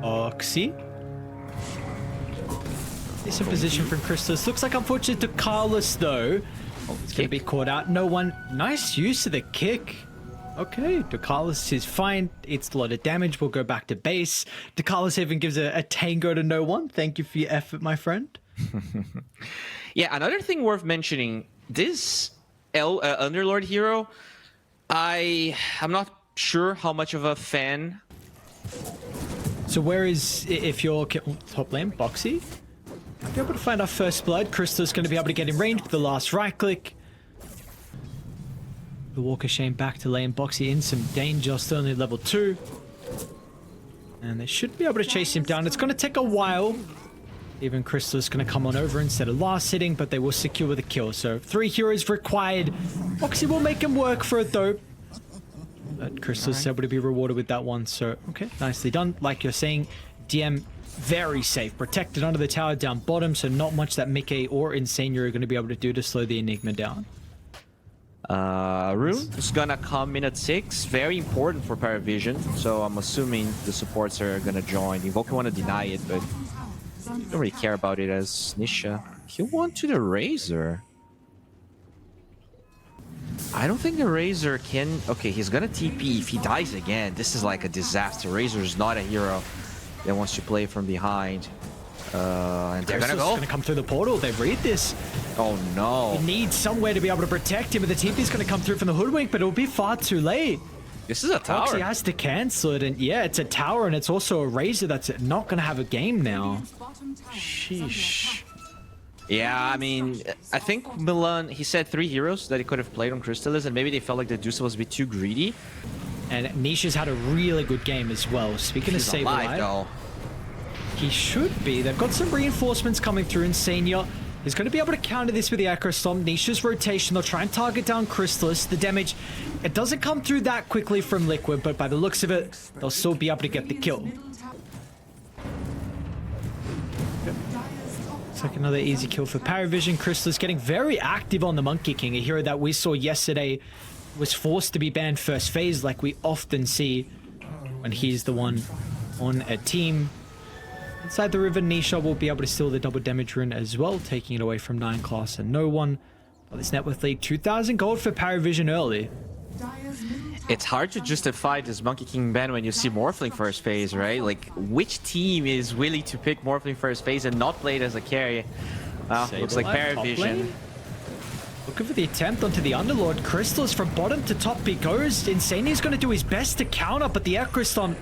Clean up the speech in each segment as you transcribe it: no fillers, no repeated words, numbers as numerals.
Oxy. Decent position from Crystallis. Looks like unfortunately to Carlos though. Oh, it's going to be caught out. No one. Nice use of the kick. Okay, DeCarlos is fine. It's a lot of damage. We'll go back to base. DeCarlos even gives a tango to no one. Thank you for your effort, my friend. Yeah, another thing worth mentioning. This Underlord hero, I'm not sure how much of a fan. So where is, if you're top lane, Boxy? Might be able to find our first blood. Crystal's going to be able to get in range with the last right click. The Walker Shane back to lane. Boxy in some danger, still only level 2. And they should be able to chase him down. It's going to take a while. Even Crystal's going to come on over instead of last hitting, but they will secure the kill. So 3 heroes required. Boxy will make him work for it though. But Crystal's able to be rewarded with that one. So, okay, nicely done. Like you're saying, DM very safe. Protected under the tower down bottom, so not much that Mickey or Insania are going to be able to do to slow the Enigma down. Rune is gonna come in at 6. Very important for PARIVISION. So I'm assuming the supports are gonna join. Invoker wanna deny it, but don't really care about it as Nisha. He'll want to the Razor. I don't think the Razor can... Okay, he's gonna TP. If he dies again, this is like a disaster. Razor is not a hero that wants to play from behind. And they're gonna come through the portal. They read this. Oh no. He needs somewhere to be able to protect him, but the TP's gonna come through from the hoodwink, but it'll be far too late. This is a tower. Foxy has to cancel it, and yeah, it's a tower, and it's also a Razor that's not gonna have a game now. Sheesh. Yeah, I mean, I think Milan, he said 3 heroes that he could have played on Crystallis, and maybe they felt like the Deuce was a bit too greedy. And Nisha's had a really good game as well. Speaking of Sableye, though. He should be. They've got some reinforcements coming through. Insania is going to be able to counter this with the Echo Stomp. Nisha's rotation. They'll try and target down Crystallis. The damage, it doesn't come through that quickly from Liquid, but by the looks of it, they'll still be able to get the kill. It's like another easy kill for PARIVISION. Crystallis getting very active on the Monkey King, a hero that we saw yesterday was forced to be banned first phase, like we often see when he's the one on a team. Inside the river, Nisha will be able to steal the double damage rune as well, taking it away from 9 class and no one. But this net worth league, 2,000 gold for PARIVISION early. It's hard to justify this Monkey King ban when you see Morphling first phase, right? Like, which team is willing to pick Morphling first phase and not play it as a carry? Looks like PARIVISION. Looking for the attempt onto the Underlord. Crystallis from bottom to top he goes. Insania's going to do his best to counter, but the Echo Stomp,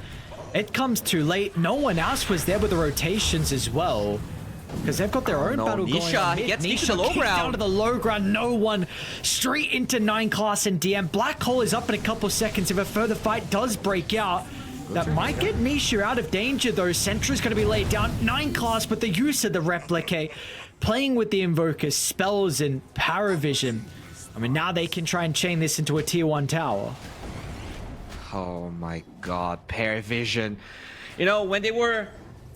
it comes too late. No one else was there with the rotations as well, because they've got their own battle going on. He gets Nisha low ground. Down to the low ground. No one. Straight into 9 class and DM. Black Hole is up in a couple seconds. If a further fight does break out, that might get Nisha out of danger though. Sentry's going to be laid down. 9 class, but the use of the Replicate, playing with the Invoker, spells, and PARIVISION. I mean, now they can try and chain this into a tier 1 tower. Oh my god, PARIVISION. You know, when they were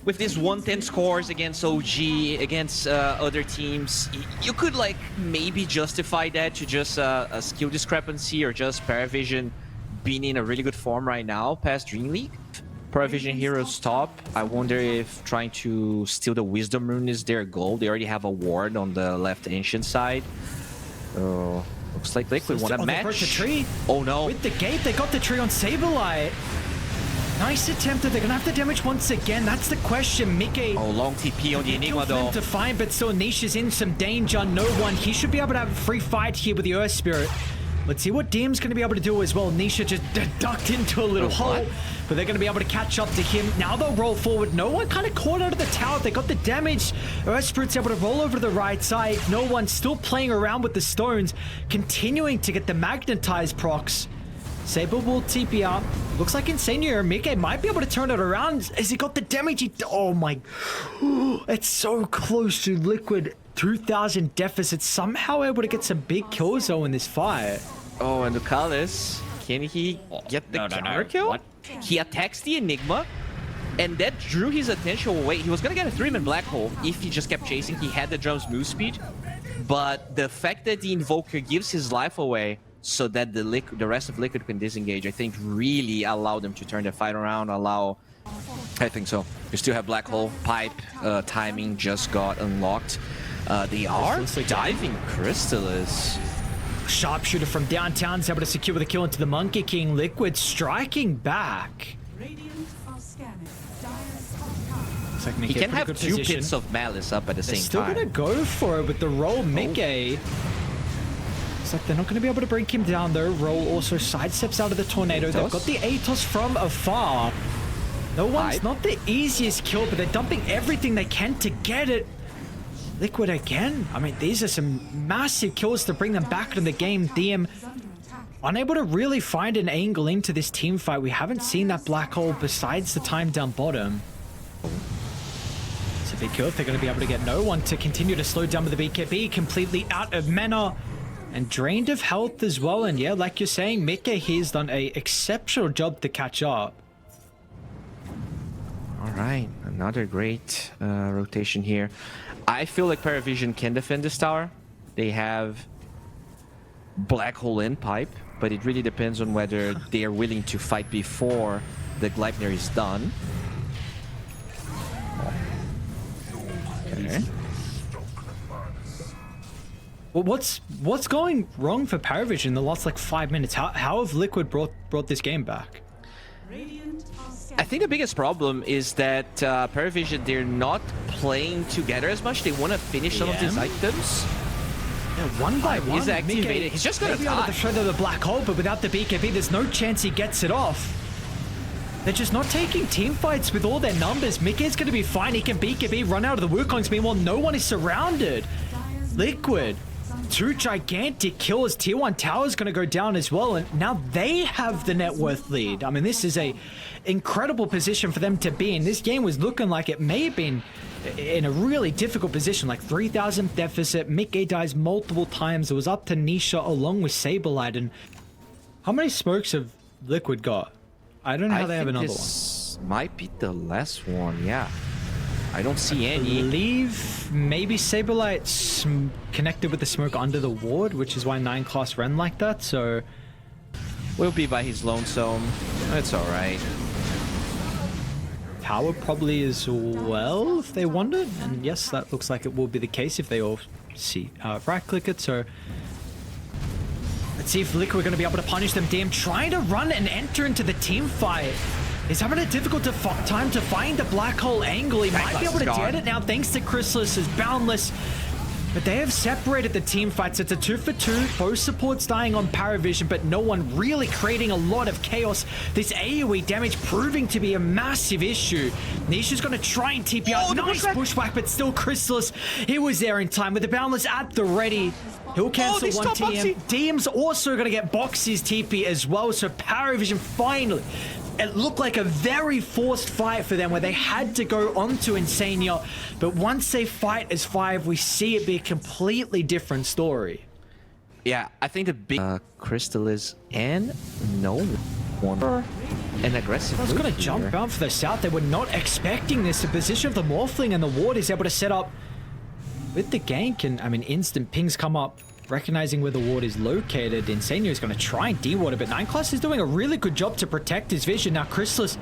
with these 110 scores against OG, against other teams, you could like maybe justify that to just a skill discrepancy or just PARIVISION being in a really good form right now past Dream League. PARIVISION heroes top. I wonder if trying to steal the Wisdom Rune is their goal. They already have a ward on the left ancient side. Oh. Looks like Liquid want a match. The tree. Oh no. With the gate, they got the tree on Sableye. Nice attempt. They're going to have to damage once again. That's the question. Mickey. Oh, long TP on the Enigma though. To find, but still Nisha's in some danger. No one. He should be able to have a free fight here with the Earth Spirit. Let's see what DM's going to be able to do as well. Nisha just ducked into a little hole, but they're going to be able to catch up to him. Now they'll roll forward. No one kind of caught out of the tower. They got the damage. Earth Spirit's able to roll over to the right side. No one still playing around with the stones, continuing to get the magnetized procs. Saber will TP out. Looks like Insania or Mickey might be able to turn it around. Has he got the damage? Oh my. It's so close to Liquid. 2,000 deficit. Somehow able to get some big kills though in this fight. Oh, and Lucalis, can he get the counter kill? What? He attacks the Enigma, and that drew his attention away. He was gonna get a 3-man Black Hole if he just kept chasing. He had the drum's move speed, but the fact that the Invoker gives his life away so that the rest of Liquid can disengage, I think really allowed them to turn the fight around, allow I think so. You still have Black Hole. Pipe timing just got unlocked. They are diving Crystallis. Sharpshooter from downtown is able to secure the kill into the Monkey King. Liquid striking back. He can have two pits of Malice up at the same time. Still gonna go for it with the roll. Mickey. Looks like they're not gonna be able to bring him down though. Roll also sidesteps out of the tornado. They've got the Atos from afar. No one's not the easiest kill, but they're dumping everything they can to get it. Liquid again. I mean, these are some massive kills to bring them back into the game. DM unable to really find an angle into this team fight. We haven't seen that black hole besides the time down bottom. It's a big kill if they're going to be able to get no one to continue to slow down with the BKB. Completely out of mana and drained of health as well. And yeah, like you're saying, Mika here's done a exceptional job to catch up. All right, another great rotation here. I feel like PARIVISION can defend this tower. They have Black Hole and Pipe, but it really depends on whether they are willing to fight before the Gleipnir is done. Okay. Well, what's going wrong for PARIVISION in the last like 5 minutes? How have Liquid brought this game back? I think the biggest problem is that PARIVISION, they're not playing together as much. They want to finish some of these items. Yeah, one by one. He's activated. He's just going to die. Able to show them the black hole, but without the BKB, there's no chance he gets it off. They're just not taking team fights with all their numbers. Mickey's going to be fine. He can BKB, run out of the Wukongs. Meanwhile, no one is surrounded. Liquid. 2 gigantic kills. Tier 1 tower is going to go down as well, and now they have the net worth lead. I mean, this is a incredible position for them to be in. This game was looking like it may have been in a really difficult position, like 3,000 deficit. Mickey dies multiple times. It was up to Nisha along with Saberlight. And how many smokes have Liquid got? I don't know how they have another one. Might be the last one, yeah. I don't see any. I believe maybe Saberlight connected with the smoke under the ward, which is why 9 class ran like that, so... Will be by his lonesome. That's alright. Tower probably as well, if they wanted. And yes, that looks like it will be the case if they all see right-click it, so... Let's see if Liquid are going to be able to punish them. Damn, trying to run and enter into the team fight. He's having a difficult time to find the black hole angle. He might be able to get it now thanks to Crystallis is Boundless. But they have separated the team fights. It's a 2-for-2. Both supports dying on PARIVISION, but no one really creating a lot of chaos. This AoE damage proving to be a massive issue. Nisha's going to try and TP out. Nice pushback, but still Crystallis. He was there in time with the Boundless at the ready. He'll cancel one TM. DM's also going to get Boxy's TP as well. So PARIVISION finally... It looked like a very forced fight for them where they had to go onto Insania. But once they fight as 5, we see it be a completely different story. Yeah, I think the big Crystallis and no one an aggressive. I was going to jump out for the south. They were not expecting this. The position of the Morphling and the ward is able to set up with the gank. And I mean, instant pings come up. Recognizing where the ward is located, Insania is going to try and de-water, but 9 class is doing a really good job to protect his vision. Now Crystallis,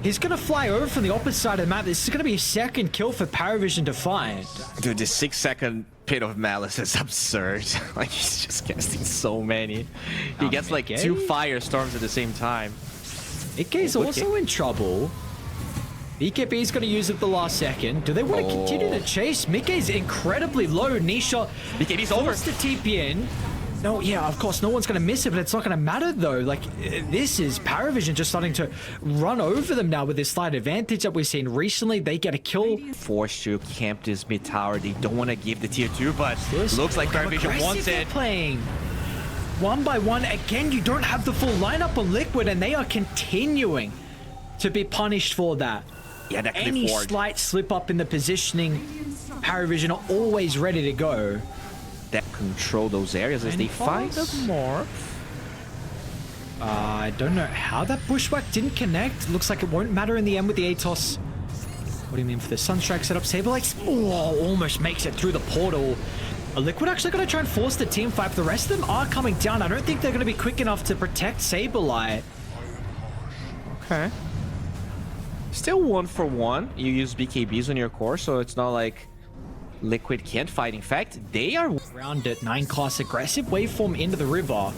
he's going to fly over from the opposite side of the map. This is going to be a second kill for PARIVISION to find. Dude, this 6-second pit of Malice is absurd. Like, he's just casting so many. He gets like 2 firestorms at the same time. Mickey's also in trouble. BKB is going to use it the last second. Do they want to continue to chase? Mickey's incredibly low. Nisha BKB's over. To TP in. No, yeah, of course, no one's going to miss it, but it's not going to matter, though. Like, this is PARIVISION just starting to run over them now with this slight advantage that we've seen recently. They get a kill. Forced to camp this mid tower. They don't want to give the tier 2, but looks like PARIVISION wants it. Playing. One by one. Again, you don't have the full lineup on Liquid, and they are continuing to be punished for that. Yeah, that any slight slip up in the positioning, PARIVISION are always ready to go. That control those areas as they fight the morph. I don't know how that bushwhack didn't connect. Looks like it won't matter in the end with the Atos. What do you mean for the Sunstrike setup? Saberlight almost makes it through the portal. A Liquid actually going to try and force the team fight. The rest of them are coming down. I don't think they're going to be quick enough to protect Saberlight. Okay. Still 1-for-1. You use BKBs on your core, so it's not like Liquid can't fight. In fact, they are Round it, 9 class aggressive waveform into the river.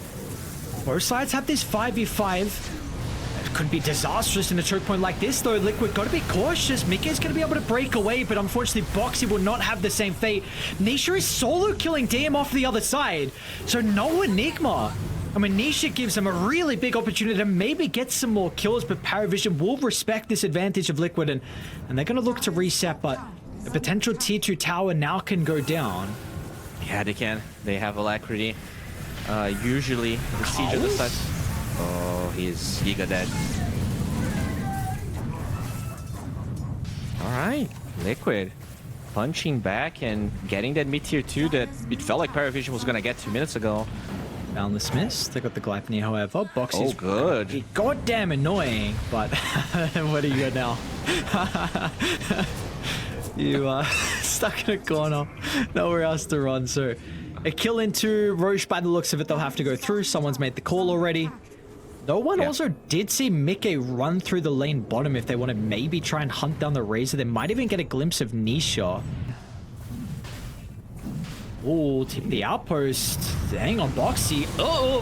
Both sides have this 5v5. It could be disastrous in a choke point like this, though. Liquid got to be cautious. Mickey's going to be able to break away, but unfortunately, Boxy will not have the same fate. Nisha is solo killing DM off the other side, so no Enigma. I mean, Nisha gives him a really big opportunity to maybe get some more kills, but PARIVISION will respect this advantage of Liquid, and they're going to look to reset, but the potential tier 2 tower now can go down. Yeah, they can. They have alacrity. Usually, the siege of the side. Oh, he's Giga dead. Alright, Liquid punching back and getting that mid tier 2 that it felt like PARIVISION was gonna get 2 minutes ago. Boundless miss. They got the Glyphony, however. Boxy's good. Goddamn annoying, but what do you got now? You are stuck in a corner. Nowhere else to run, so a kill into Roche. By the looks of it, they'll have to go through. Someone's made the call already. No one also did see Mickey run through the lane bottom if they want to maybe try and hunt down the Razor. They might even get a glimpse of Nisha. Oh, tip the outpost. Hang on, Boxy. Oh!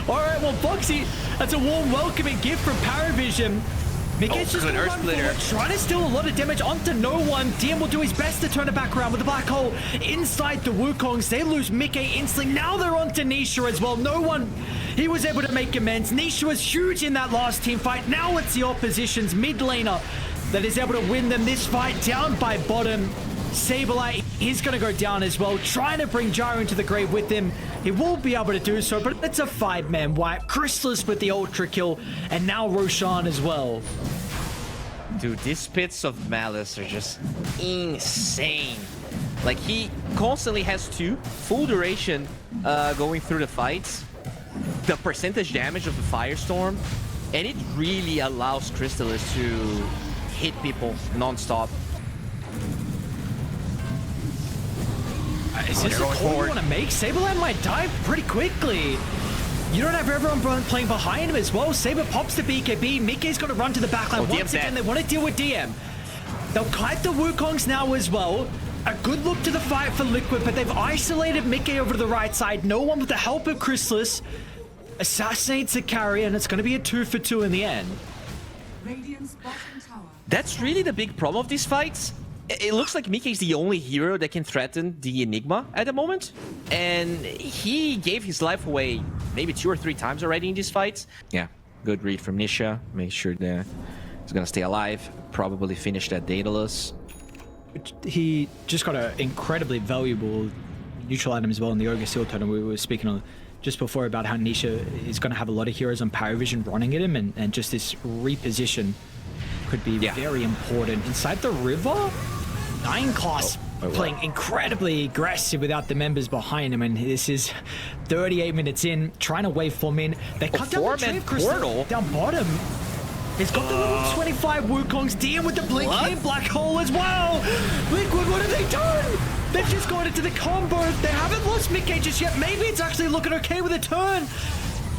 Alright, well, Boxy, that's a warm welcoming gift from PARIVISION. Mickey's just gonna run forward, trying to steal a lot of damage onto no one. DM will do his best to turn it back around with the black hole inside the Wukongs. They lose Mickey instantly. Now they're onto Nisha as well. No one, he was able to make amends. Nisha was huge in that last team fight. Now it's the opposition's mid laner that is able to win them this fight down by bottom. Sableye is going to go down as well, trying to bring Gyro into the grave with him. He will be able to do so, but it's a 5-man wipe. Chrysalis with the ultra kill, and now Roshan as well. Dude, these pits of Malice are just insane. Like, he constantly has 2 full duration going through the fights. The percentage damage of the Firestorm, and it really allows Chrysalis to hit people non-stop. Is this a call you want to make? Saberland might die pretty quickly. You don't have everyone playing behind him as well. Saber pops the BKB. Mickey's got to run to the backline. Once again, they want to deal with DM. They'll kite the Wukongs now as well. A good look to the fight for Liquid, but they've isolated Mickey over to the right side. No one with the help of Chrysalis. Assassinates the carry, and it's going to be a 2-for-2 in the end. That's really the big problem of these fights. It looks like Mickey is the only hero that can threaten the Enigma at the moment. And he gave his life away maybe 2 or 3 times already in these fights. Yeah, good read from Nisha. Make sure that he's gonna stay alive. Probably finish that Daedalus. He just got an incredibly valuable neutral item as well in the Ogre Seal totem. We were speaking on just before about how Nisha is going to have a lot of heroes on PARIVISION running at him, and just this reposition could be very important. Inside the river, 9 class playing incredibly aggressive without the members behind him, and this is 38 minutes in, trying to waveform in. They cut down the tree of Crystal down bottom. He's got the level 25 Wukongs. DM with the blink in black hole as well. Liquid, what have they done? They've just got into the combo. They haven't lost Mickey just yet. Maybe it's actually looking okay with a turn.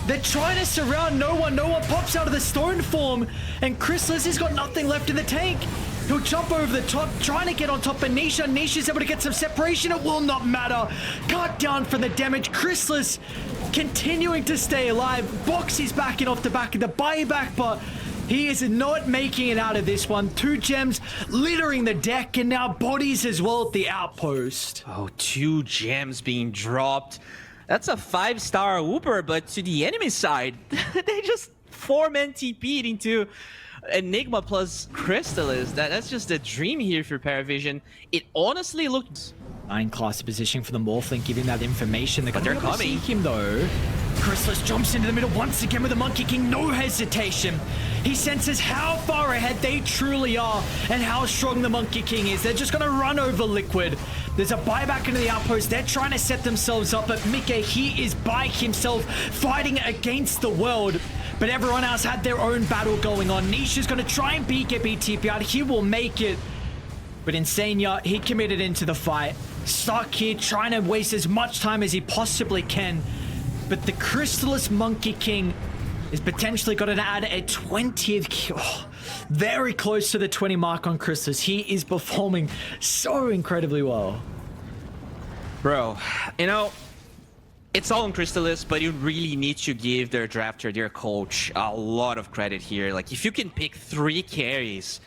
They're trying to surround no one. No one pops out of the stone form. And Chrysalis has got nothing left in the tank. He'll jump over the top, trying to get on top of Nisha. Nisha's able to get some separation. It will not matter. Cut down for the damage. Chrysalis continuing to stay alive. Boxy's backing off the back of the buyback, but he is not making it out of this one. 2 gems littering the deck, and now bodies as well at the outpost. Oh, 2 gems being dropped. That's a 5-star Uber, but to the enemy side, they just 4-man TP'd into Enigma plus Chrysalis. That's just a dream here for PARIVISION. It honestly looked... 9 class position for the Morphling, giving that information. They're going to seek him though. Chrysalis jumps into the middle once again with the Monkey King, no hesitation. He senses how far ahead they truly are and how strong the Monkey King is. They're just going to run over Liquid. There's a buyback into the outpost. They're trying to set themselves up, but Mickey, he is by himself fighting against the world. But everyone else had their own battle going on. Nisha's going to try and get BTP out. He will make it. But Insania, he committed into the fight. Stuck here, trying to waste as much time as he possibly can. But the Chrysalis Monkey King is potentially going to add a 20th kill. Oh, very close to the 20 mark on Crystallis. He is performing so incredibly well. Bro, you know, it's all on Crystallis, but you really need to give their drafter, their coach, a lot of credit here. Like, if you can pick 3 carries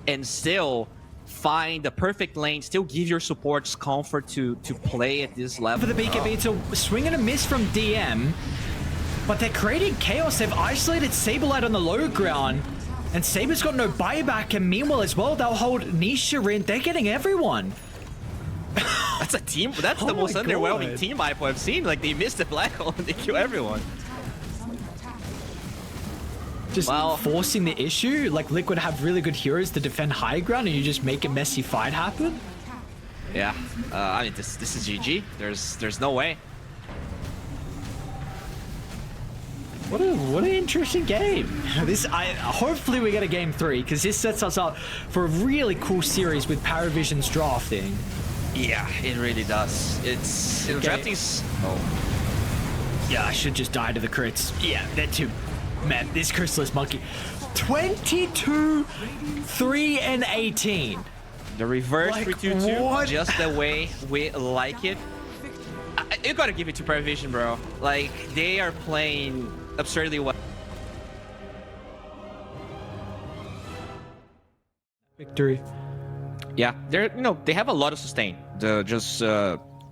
and still find the perfect lane, still give your supports comfort to play at this level. For the BKB, it's a swing and a miss from DM, but they're creating chaos. They've isolated Saberlight on the low ground, and Saber's got no buyback, and meanwhile as well, they'll hold Nisha in. They're getting everyone. That's a team. That's the most underwhelming team I've seen. Like, they missed the black hole and they kill everyone. Just forcing the issue. Like, Liquid have really good heroes to defend high ground, and you just make a messy fight happen. Yeah, I mean, this is GG. There's no way. What an interesting game. Hopefully we get a game 3, because this sets us up for a really cool series with PARIVISION's drafting. Yeah, it really does. It's drafting's. Oh. Yeah, I should just die to the crits. Yeah, they're too. Man, this Crystallis monkey. 22, 3, and 18. The reverse Like, 3-2-2, just the way we like it. You gotta give it to PARIVISION, bro. Like, they are playing absurdly well. Victory. Yeah, they have a lot of sustain. Just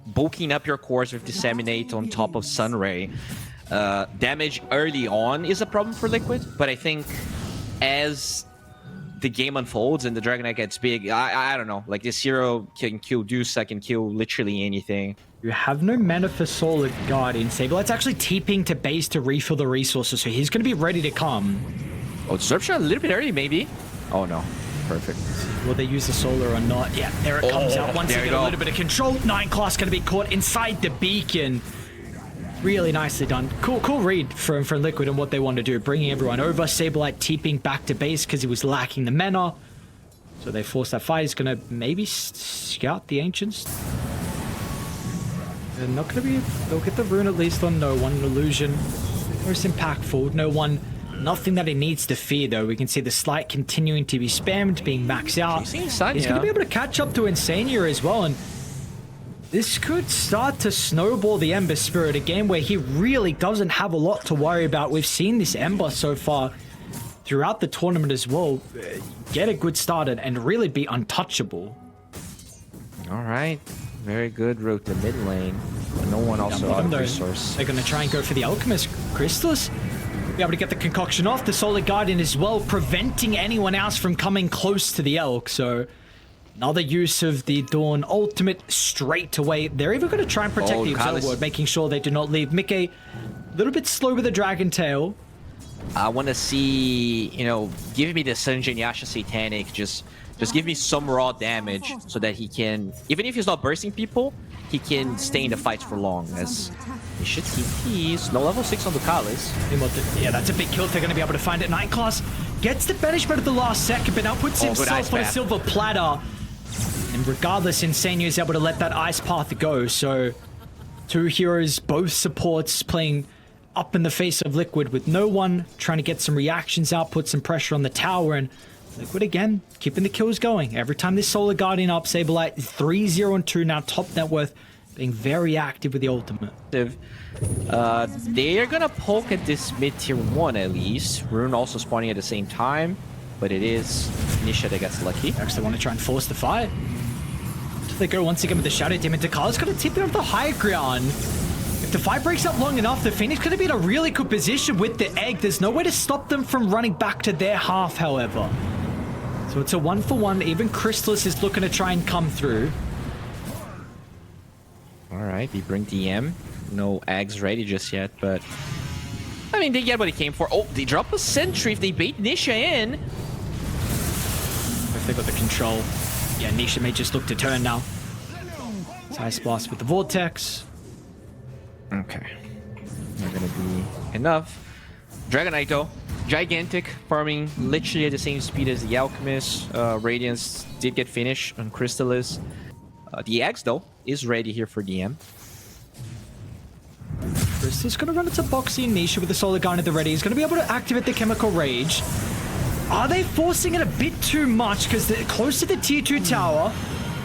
bulking up your cores with Disseminate on top of Sunray. Damage early on is a problem for Liquid, but I think as the game unfolds and the Dragon Knight gets big, I don't know. Like, this hero can kill Dusa, can kill literally anything. You have no mana for Solar Guardian. Saberlight's actually TPing to base to refill the resources, so he's going to be ready to come. Oh, Disruption a little bit early, maybe. Oh, no. Perfect. Will they use the solar or not? Yeah, there it comes out. Once they get a little bit of control, 9 class going to be caught inside the beacon. Really nicely done. Cool read from Liquid and what they want to do. Bringing everyone over. Saberlight TPing back to base because he was lacking the mana. So they force that fight. He's going to maybe scout the Ancients. They're not going to be... They'll get the rune at least on no one. Illusion. Most impactful. No one... Nothing that he needs to fear, though. We can see the Slight continuing to be spammed, being maxed out. He's going to be able to catch up to Insania as well, and this could start to snowball the Ember Spirit, a game where he really doesn't have a lot to worry about. We've seen this Ember so far throughout the tournament as well get a good start and really be untouchable. All right. Very good route to mid lane. But no one also out of resource. They're going to try and go for the Alchemist. Crystallis be able to get the concoction off. The Solar Guardian as well, preventing anyone else from coming close to the Elk. So another use of the Dawn ultimate straight away. They're even going to try and protect the Observer Ward, making sure they do not leave. Mickey, a little bit slow with the Dragon Tail. I want to see, give me the Sanjin Yasha Satanic. Just give me some raw damage so that he can, even if he's not bursting people, he can stay in the fights for long. As he should TPs. No level 6 on the Kalis. Yeah, that's a big kill. They're going to be able to find it. Night Class gets the banishment at the last second, but now puts himself on a silver platter. And regardless, Insania is able to let that ice path go. So 2 heroes, both supports, playing up in the face of Liquid with no one, trying to get some reactions out, put some pressure on the tower, and Liquid again, keeping the kills going. Every time this Solar Guardian up, Saberlight 3-0-2 now, top net worth, being very active with the ultimate. They are gonna poke at this mid tier 1 at least. Rune also spawning at the same time, but it is Nisha that gets lucky. They actually want to try and force the fight. So they go once again with the Shadow Demon. Takala's got to tip it off the high ground. If the fight breaks up long enough, the Phoenix could be in a really good position with the egg. There's no way to stop them from running back to their half, however. So it's a 1-for-1. Even Crystallis is looking to try and come through. All right, they bring DM. No eggs ready just yet, but I mean, they get what he came for. Oh, they drop a sentry if they bait Nisha in. If they got the control. Yeah, Nisha may just look to turn now. Ice Blast with the Vortex. Okay. Not gonna be enough. Dragon Knight though, gigantic, farming literally at the same speed as the Alchemist. Radiance did get finished on Crystallis. The Axe though is ready here for DM. Crystal's gonna run into Boxy and Nisha with the Solar Gun at the ready. He's gonna be able to activate the Chemical Rage. Are they forcing it a bit too much? Because they're close to the tier 2 tower.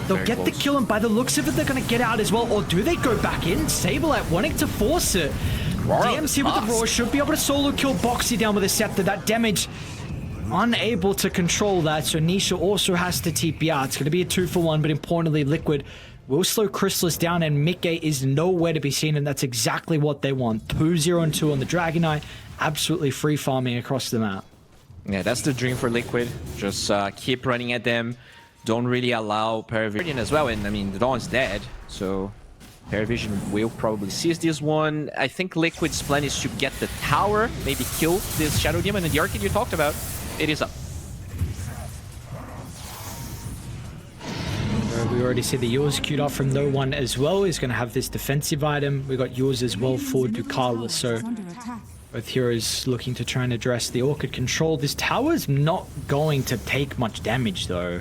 They'll Very get the close. kill, and by the looks of it, they're going to get out as well. Or do they go back in? Saberlight wanting to force it. DMC with the Roar should be able to solo kill Boxy down with a Scepter. That damage, unable to control that. So Nisha also has to TP out. It's going to be a 2-for-1, but importantly, Liquid will slow Chrysalis down, and Mickey is nowhere to be seen, and that's exactly what they want. 2-0-2 on the Dragon Eye. Absolutely free farming across the map. Yeah, that's the dream for Liquid. Just keep running at them. Don't really allow PARIVISION as well. And I mean, the Dawn's dead, so PARIVISION will probably seize this one. I think Liquid's plan is to get the tower, maybe kill this Shadow Demon, and the Arcade you talked about. It is up. We already see the yours queued up from No One as well. He's going to have this defensive item. We got yours as well for Ducala. So both heroes looking to try and address the Orchid control. This tower's not going to take much damage though,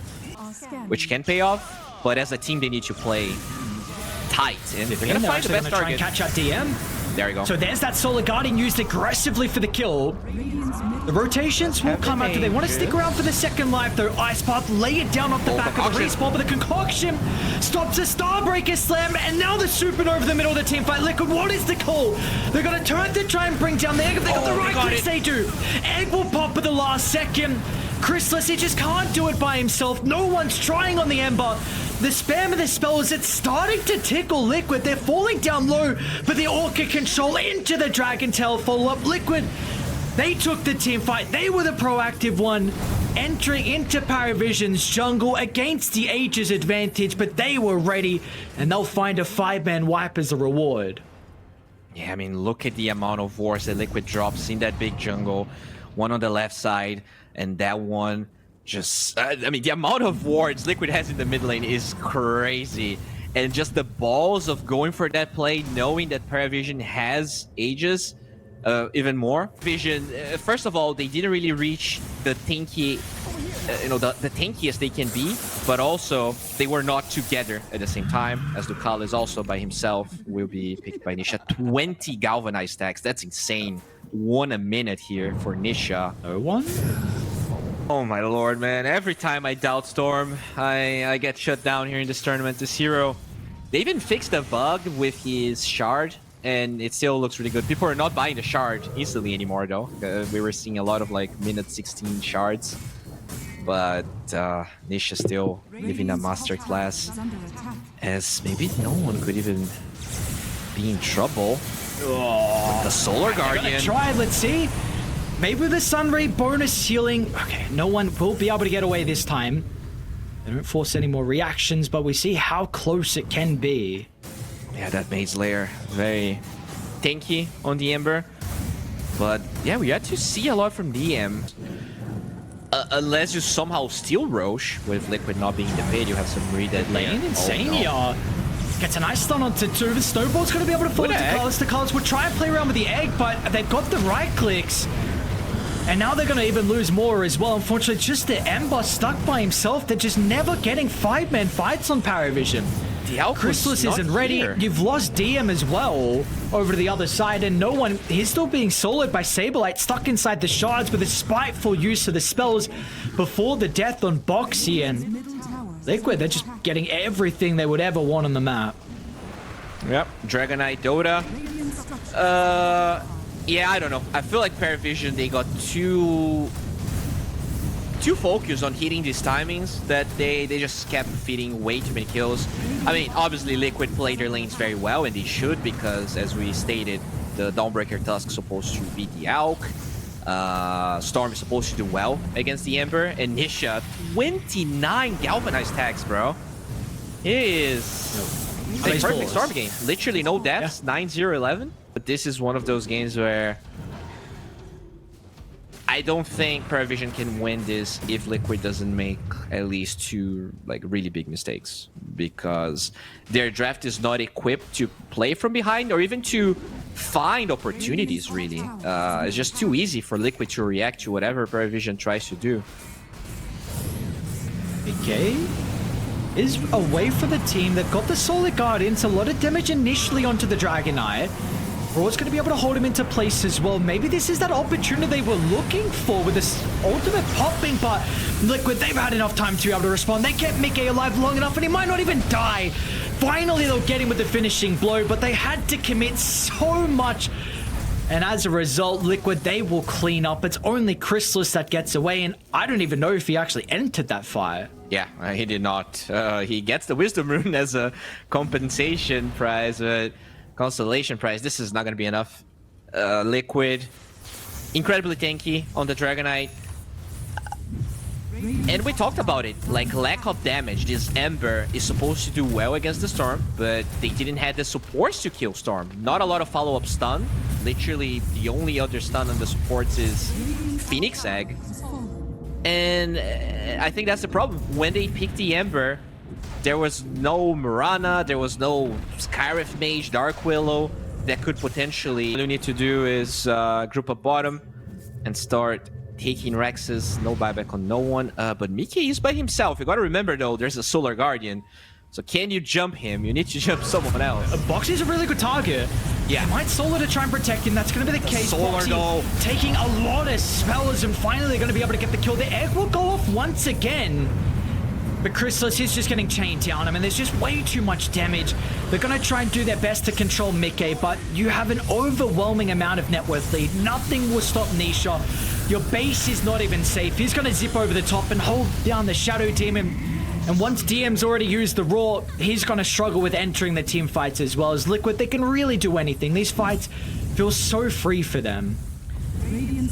Which can pay off, but as a team they need to play tight, and they're gonna find the best try target. and catch out DM. There you go. So there's that Solar Guardian used aggressively for the kill. The rotations will come after. They want to stick around for the second life though. Ice Path, lay it down off the back of the respawn, but the concoction stops a Starbreaker slam, and now the Supernova in the middle of the team fight. Liquid, what is the call? They're gonna turn to try and bring down the egg. If they got the right clicks, they do. Egg will pop at the last second. Chrysalis, he just can't do it by himself. No one's trying on the Ember. The spam of the spells, it's starting to tickle Liquid. They're falling down low, but the Orchid control into the Dragon Tail follow-up. Liquid, they took the team fight. They were the proactive one, entering into PARIVISION's jungle against the Aegis advantage, but they were ready, and they'll find a 5-man wipe as a reward. Yeah, I mean, look at the amount of wards that Liquid drops in that big jungle. One on the left side, and that one just... I mean, the amount of wards Liquid has in the mid lane is crazy. And just the balls of going for that play, knowing that PARIVISION has Aegis, even more. Vision, first of all, they didn't really reach the tanky, the tankiest they can be, but also they were not together at the same time, as Ducala is also by himself, will be picked by Nisha. 20 galvanized stacks, that's insane. 1 a minute here for Nisha. No one? Oh my lord, man. Every time I doubt Storm, I get shut down here in this tournament. This hero, they even fixed a bug with his shard, and it still looks really good. People are not buying the shard easily anymore, though. We were seeing a lot of, like, minute 16 shards. But Nisha still living a masterclass, as maybe no one could even be in trouble. Oh, the Solar Guardian. Try, let's see. Maybe the Sunray bonus healing. Okay, no one will be able to get away this time. They don't force any more reactions, but we see how close it can be. Yeah, that Maze Lair, very tanky on the Ember. But yeah, we had to see a lot from DM. Unless you somehow steal Roche, with Liquid not being in the pit, you have some re-dead Lane Insania gets a nice stun onto 2. The Snowball's going to be able to fall into Carlos. The Carlos would try and play around with the egg, but they've got the right clicks. And now they're going to even lose more as well. Unfortunately, just the Ember stuck by himself. They're just never getting 5-man fights on PARIVISION. Chrysalis isn't ready. You've lost DM as well over to the other side, and no one, he's still being soloed by Saberlight, stuck inside the shards with a spiteful use of the spells before the death on Boxy, and Liquid, they're just getting everything they would ever want on the map. Yep, Dragon Eye Dota. Yeah, I don't know. I feel like PARIVISION, they got too focused on hitting these timings that they just kept feeding way too many kills. I mean, obviously Liquid played their lanes very well, and they should, because as we stated, the Dawnbreaker Tusk is supposed to beat the Auk. Storm is supposed to do well against the Ember, and Nisha, 29 galvanized tags, bro. It is a perfect Storm game. Literally no deaths, 9-0-11. But this is one of those games where I don't think PARIVISION can win this if Liquid doesn't make at least 2 like really big mistakes, because their draft is not equipped to play from behind or even to find opportunities, really. It's just too easy for Liquid to react to whatever PARIVISION tries to do. Okay. Is away for the team that got the Solar Guardian. It's a lot of damage initially onto the Dragon Eye. Raw's going to be able to hold him into place as well. Maybe this is that opportunity they were looking for with this ultimate popping, but Liquid, they've had enough time to be able to respond. They kept Mickey alive long enough and he might not even die. Finally, they'll get him with the finishing blow, but they had to commit so much. And as a result, Liquid, they will clean up. It's only Chrysalis that gets away, and I don't even know if he actually entered that fire. Yeah, he did not. He gets the Wisdom Rune as a compensation prize, a constellation prize. This is not going to be enough. Liquid, incredibly tanky on the Dragonite. And we talked about it, like lack of damage. This Ember is supposed to do well against the Storm, but they didn't have the supports to kill Storm. Not a lot of follow-up stun. Literally, the only other stun on the supports is Phoenix Egg. And I think that's the problem. When they picked the Ember, there was no Mirana, there was no Skyrith Mage, Dark Willow that could potentially... All you need to do is group up bottom and start taking Rexes, no buyback on no one. But Mickey is by himself. You gotta remember though, there's a Solar Guardian. So can you jump him? You need to jump someone else. Boxy's a really good target. Yeah. He might solo to try and protect him. That's gonna be the case. Solar though. Taking a lot of spells and finally gonna be able to get the kill. The egg will go off once again. But Chrysalis is just getting chained down. I mean, there's just way too much damage. They're going to try and do their best to control Mickey, but you have an overwhelming amount of net worth lead. Nothing will stop Nisha. Your base is not even safe. He's going to zip over the top and hold down the Shadow Demon. And once DM's already used the Raw, he's going to struggle with entering the team fights as well. As Liquid, they can really do anything. These fights feel so free for them.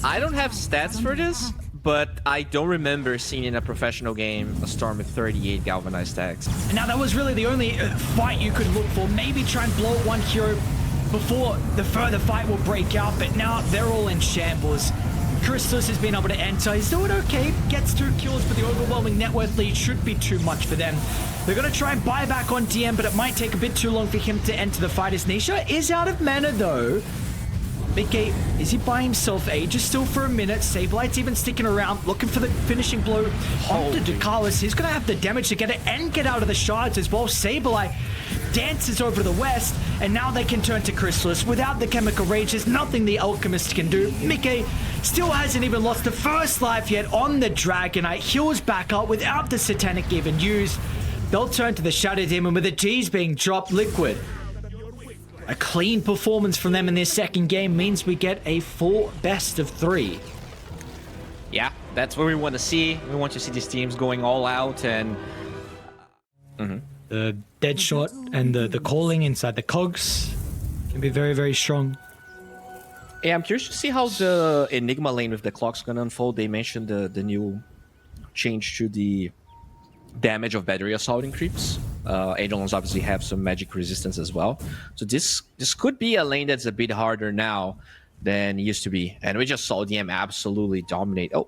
I don't have stats for this, but I don't remember seeing in a professional game a Storm with 38 galvanized stacks. Now that was really the only fight you could look for. Maybe try and blow up one hero before the further fight will break out, but now they're all in shambles. Chrysalis has been able to enter. He's doing okay, gets 2 kills, but the overwhelming net worth lead should be too much for them. They're going to try and buy back on DM, but it might take a bit too long for him to enter the fight. As Nisha is out of mana though. Mickey, is he by himself? Aegis still for a minute. Sablight's even sticking around, looking for the finishing blow onto Ducalis. He's going to have the damage to get it and get out of the shards as well. Sablight dances over to the west, and now they can turn to Chrysalis. Without the Chemical Rage, there's nothing the Alchemist can do. Mickey still hasn't even lost the first life yet on the Dragonite. Heals back up without the Satanic even used. They'll turn to the Shadow Demon with the G's being dropped. Liquid. A clean performance from them in their second game means we get a full best of 3. Yeah, that's what we want to see. We want to see these teams going all out and... The dead shot and the calling inside the cogs can be very, very strong. Yeah, I'm curious to see how the Enigma lane with the clock's gonna unfold. They mentioned the new change to the damage of battery assaulting creeps. Eidolons obviously have some magic resistance as well. So this could be a lane that's a bit harder now than it used to be. And we just saw DM absolutely dominate. Oh.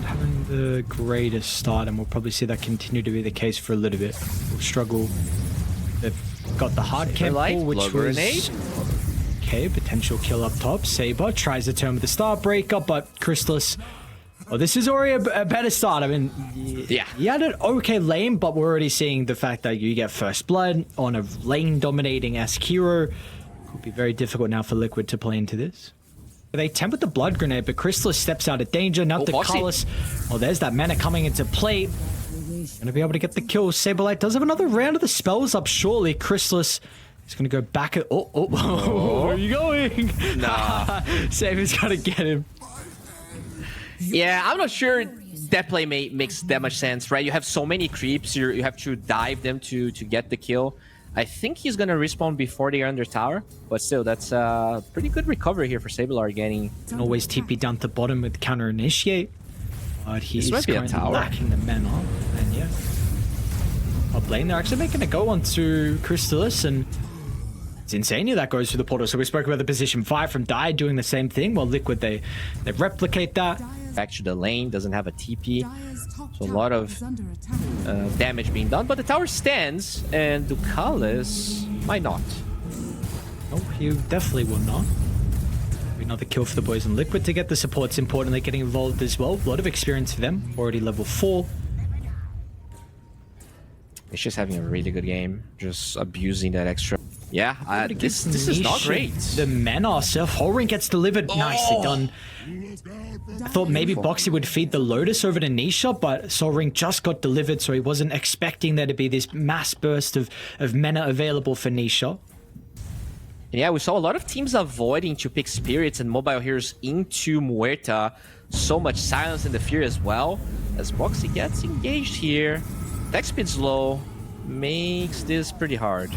Having the greatest start, and we'll probably see that continue to be the case for a little bit. We'll struggle. They've got the hard camp pull, which was... Okay, potential kill up top. Saber tries to turn with the Star Breaker, but Chrysalis... Oh, this is already a better start. I mean, yeah, you had an okay lane, but we're already seeing the fact that you get first blood on a lane-dominating-esque hero. Could be very difficult now for Liquid to play into this. They tempered the Blood Grenade, but Chrysalis steps out of danger. Now Ducalis. Oh, there's that mana coming into play. Gonna be able to get the kill. Saberlight does have another round of the spells up shortly. Chrysalis is gonna go back at... Oh, where are you going? Nah. Saber's gotta get him. Yeah, I'm not sure that play makes that much sense, right? You have so many creeps, you have to dive them to get the kill. I think he's gonna respawn before they are under tower, but still, that's a pretty good recovery here for Sabelar getting... Can always TP down to bottom with counter initiate, but he's currently lacking the mana. And yeah, up lane, they're actually making a go onto Chrysalis, and it's insane that goes through the portal. So we spoke about the position 5 from Dai doing the same thing. Well, Liquid, they replicate that. Back to the lane, doesn't have a TP. So a lot of damage being done. But the tower stands, and Ducalis might not. No, he definitely will not. Another kill for the boys in Liquid to get the supports importantly getting involved as well. A lot of experience for them. Already level 4. It's just having a really good game. Just abusing that extra Yeah, this is not great. The mana. Surf Holring gets delivered. Nicely done. I thought maybe Boxy would feed the Lotus over to Nisha, but Solring just got delivered, so he wasn't expecting there to be this mass burst of mana available for Nisha. Yeah, we saw a lot of teams avoiding to pick Spirits and Mobile Heroes into Muerta. So much silence in the Fear as well. As Boxy gets engaged here. Attack speed's low. Makes this pretty hard.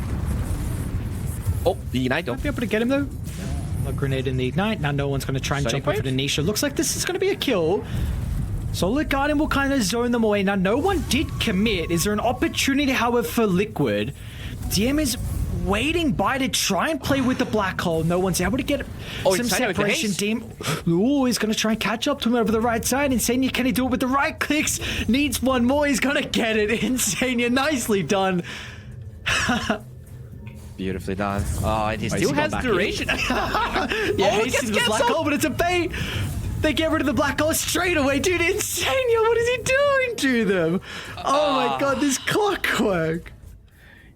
Oh, the Ignite though. Might be able to get him though. A grenade in the Ignite. Now no one's going to try and jump over to Nisha. Looks like this is going to be a kill. Solar Guardian will kind of zone them away. Now no one did commit. Is there an opportunity, however, for Liquid? DM is waiting by to try and play with the Black Hole. No one's able to get some separation. DM, ooh, he's going to try and catch up to him over the right side. Insania, can he do it with the right clicks? Needs one more. He's going to get it. Insania, nicely done. Beautifully done. Oh, and he still has duration. Yeah, he's the Black Hole, but it's a bait. They get rid of the Black Hole straight away. Dude, Insania, what is he doing to them? Oh my god, this clockwork.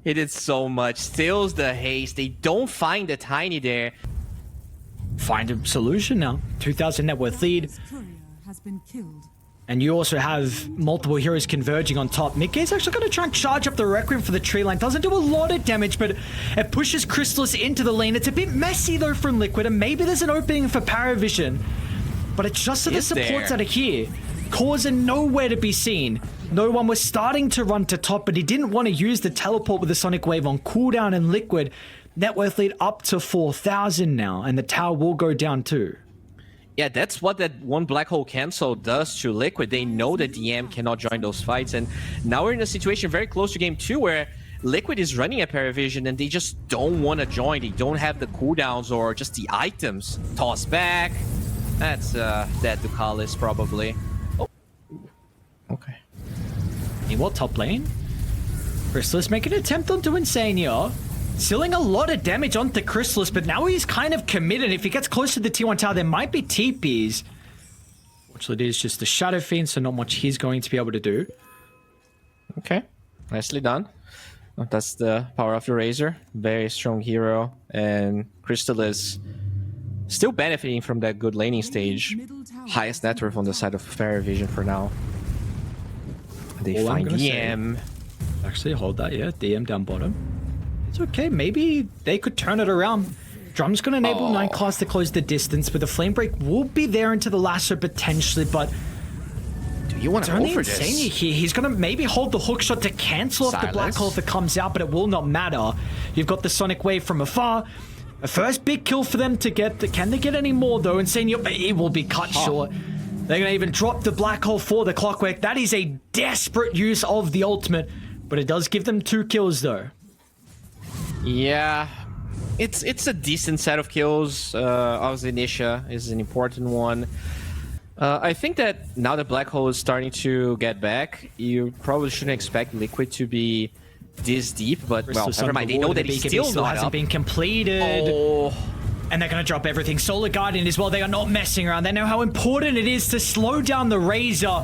He did so much. Steals the haste. They don't find the Tiny there. Find a solution now. 2,000 net worth lead. And you also have multiple heroes converging on top. Mickey's actually going to try and charge up the Requiem for the tree line. Doesn't do a lot of damage, but it pushes Chrysalis into the lane. It's a bit messy, though, from Liquid, and maybe there's an opening for PARIVISION. But it's just so the supports that are here. Cores are nowhere to be seen. No one was starting to run to top, but he didn't want to use the teleport with the Sonic Wave on cooldown, and Liquid net worth lead up to 4,000 now, and the tower will go down too. Yeah, that's what that one Black Hole cancel does to Liquid. They know that DM cannot join those fights, and now we're in a situation very close to game 2 where Liquid is running a PARIVISION and they just don't want to join. They don't have the cooldowns or just the items. Toss back. That's dead Ducalis probably. Oh. Okay. In what top lane? Chrysalis making an attempt onto Insania. Sealing a lot of damage onto Chrysalis, but now he's kind of committed. If he gets close to the T1 tower, there might be TPs. Fortunately, it is just the Shadow Fiend, so not much he's going to be able to do. Okay. Nicely done. That's the power of the Razor. Very strong hero. And Crystal is still benefiting from that good laning stage. Highest net worth on the side of PARIVISION for now. They find DM. Actually, hold that, yeah. DM down bottom. It's okay, maybe they could turn it around. Drum's going to enable 9 class to close the distance, but the Flame Break will be there into the lasso potentially, but... Do you want to go for this? Here. He's going to maybe hold the hook shot to cancel off the Black Hole if it comes out, but it will not matter. You've got the Sonic Wave from afar. A first big kill for them to get. Can they get any more, though? Insania, it will be cut short. They're going to even drop the Black Hole for the Clockwork. That is a desperate use of the ultimate, but it does give them 2 kills, though. Yeah, it's a decent set of kills. Obviously, Nisha is an important one. I think that now that Black Hole is starting to get back, you probably shouldn't expect Liquid to be this deep, but well, never mind. They know that he's still not hasn't been completed. Oh. And they're going to drop everything. Solar Guardian as well. They are not messing around. They know how important it is to slow down the Razor.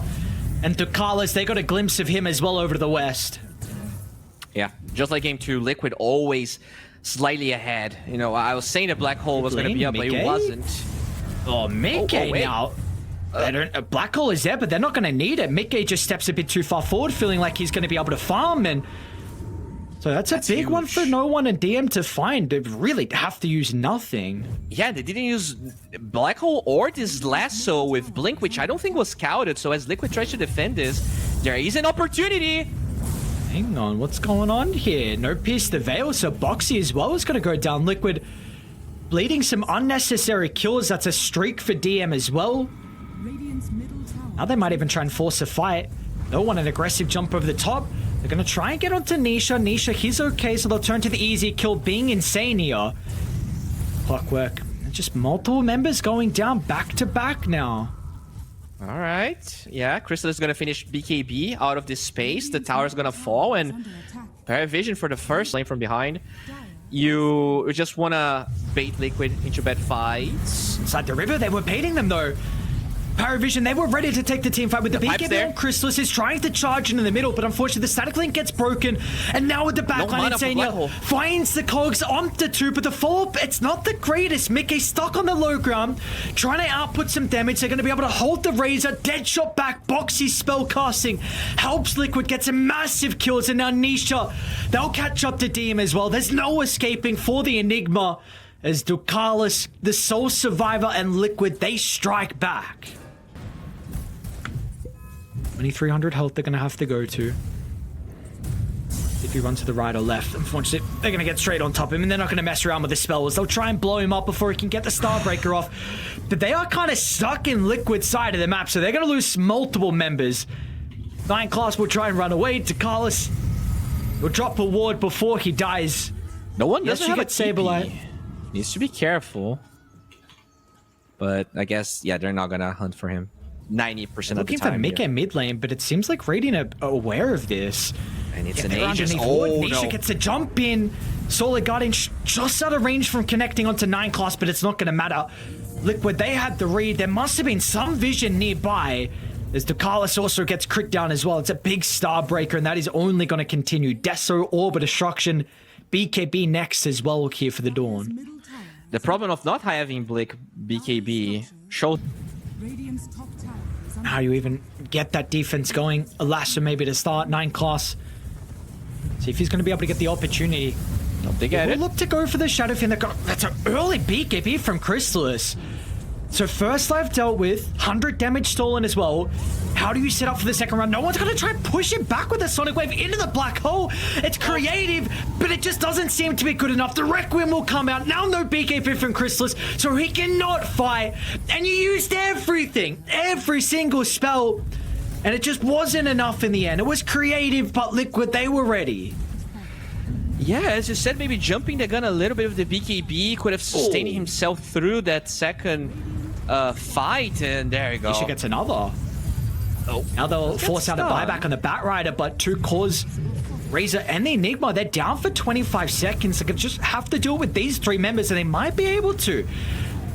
And Ducalis, they got a glimpse of him as well over to the west. Yeah, just like game 2, Liquid always slightly ahead. You know, I was saying that Black Hole was going to be up, but it wasn't. Oh, Mickey now. Black Hole is there, but they're not going to need it. Mickey just steps a bit too far forward, feeling like he's going to be able to farm. And so that's a big huge one for no one and DM to find. They really have to use nothing. Yeah, they didn't use Black Hole or this lasso with Blink, which I don't think was scouted. So as Liquid tries to defend this, there is an opportunity. Hang on, what's going on here? No Pierce the Veil, so Boxy as well is going to go down. Liquid bleeding some unnecessary kills. That's a streak for DM as well. Now they might even try and force a fight. No one an aggressive jump over the top. They're going to try and get onto Nisha. Nisha, he's okay, so they'll turn to the easy kill, being Insania. Clockwork. Just multiple members going down back to back now. All right. Yeah, Crystal is going to finish BKB out of this space. The tower is going to fall, and PARIVISION for the first lane from behind. You just want to bait Liquid into bad fights. Inside the river, they were baiting them, though. PARIVISION, they were ready to take the team fight with the BKB on Chrysalis is trying to charge in the middle, but unfortunately the static link gets broken, and now with the backline, Insania finds the cogs onto two, but the follow-up, it's not the greatest. Mickey stuck on the low ground, trying to output some damage. They're going to be able to hold the Razor, dead shot back, Boxy spell casting, helps Liquid get some massive kills, and now Nisha, they'll catch up to DM as well. There's no escaping for the Enigma, as Ducalis, the sole survivor, and Liquid, they strike back. 2300 health they're going to have to go to. If you run to the right or left, unfortunately, they're going to get straight on top of him, and they're not going to mess around with the spells. They'll try and blow him up before he can get the Starbreaker off. But they are kind of stuck in Liquid side of the map, so they're going to lose multiple members. 9 class will try and run away. Ducalis will drop a ward before he dies. No one doesn't have a Saberlight. Needs to be careful. But I guess, yeah, they're not going to hunt for him 90% of the time. Looking for Mickey mid lane, but it seems like Radiant are aware of this. And it's an Aegis. Nisha gets a jump in. Solar Guardian just out of range from connecting onto 9 class, but it's not going to matter. Liquid, they had the read. There must have been some vision nearby. As Ducalis also gets crit down as well. It's a big Starbreaker, and that is only going to continue. Deso, Orb, Destruction, BKB next as well here for the Dawn. The problem of not having Blake BKB showed how you even get that defense going. Alassa maybe to start 9 class. See if he's going to be able to get the opportunity. They get it. Look to go for the Shadow Fin. That's an early BKB from Chrysalis. So first life dealt with, 100 damage stolen as well. How do you set up for the second round? No one's going to try and push it back with a Sonic Wave into the black hole. It's creative, but it just doesn't seem to be good enough. The Requiem will come out. Now no BKB from Chrysalis, so he cannot fight. And you used everything, every single spell, and it just wasn't enough in the end. It was creative, but Liquid, they were ready. Yeah, as you said, maybe jumping the gun a little bit of the BKB could have sustained himself through that second fight, and there you go. Nisha gets another. Now they'll force out a buyback on the Batrider, but 2 cores, Razor and the Enigma, they're down for 25 seconds. They could just have to do it with these 3 members, and they might be able to.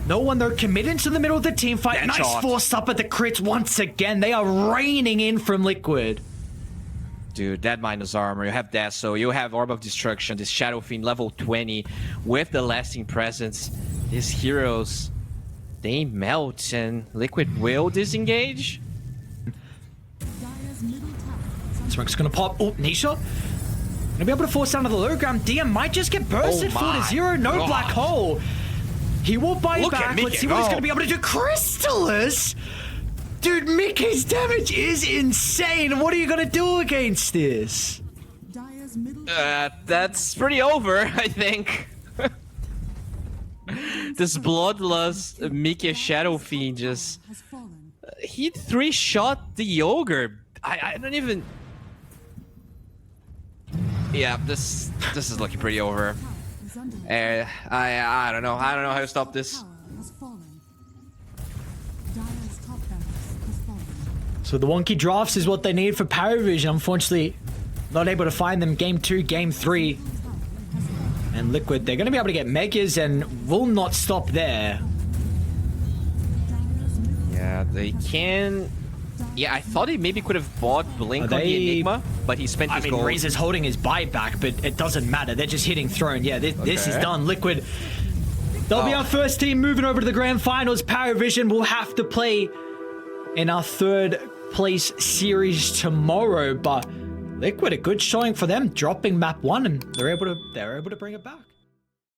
No one, though, committed to the middle of the team fight. Nice forced up at the crits once again. They are raining in from Liquid. Dude, that minus armor, you have that, so you have Orb of Destruction, this Shadow Fiend level 20 with the lasting presence. These heroes, they melt, and Liquid will disengage. Smoke's gonna pop. Oh, Nisha gonna be able to force down to the low ground. DM might just get bursted 4-0. No black hole. He will buy it back. Let's see what he's gonna be able to do. Chrysalis! Dude, Mickey's damage is insane. What are you gonna do against this? That's pretty over, I think. This bloodlust Mickey Shadow Fiend just... he 3-shot the Ogre. I don't even... Yeah, this is looking pretty over. I don't know. I don't know how to stop this. So the wonky drafts is what they need for PARIVISION. Unfortunately, not able to find them game 2, game 3. And Liquid, they're going to be able to get Megas and will not stop there. Yeah, they can... Yeah, I thought he maybe could have bought Blink on the Enigma, but he spent his gold. Razor's holding his buyback, but it doesn't matter. They're just hitting throne. Yeah, this is done. Liquid, they'll be our first team moving over to the grand finals. PARIVISION will have to play in our 3rd place series tomorrow, but Liquid, a good showing for them, dropping map 1, and they're able to bring it back.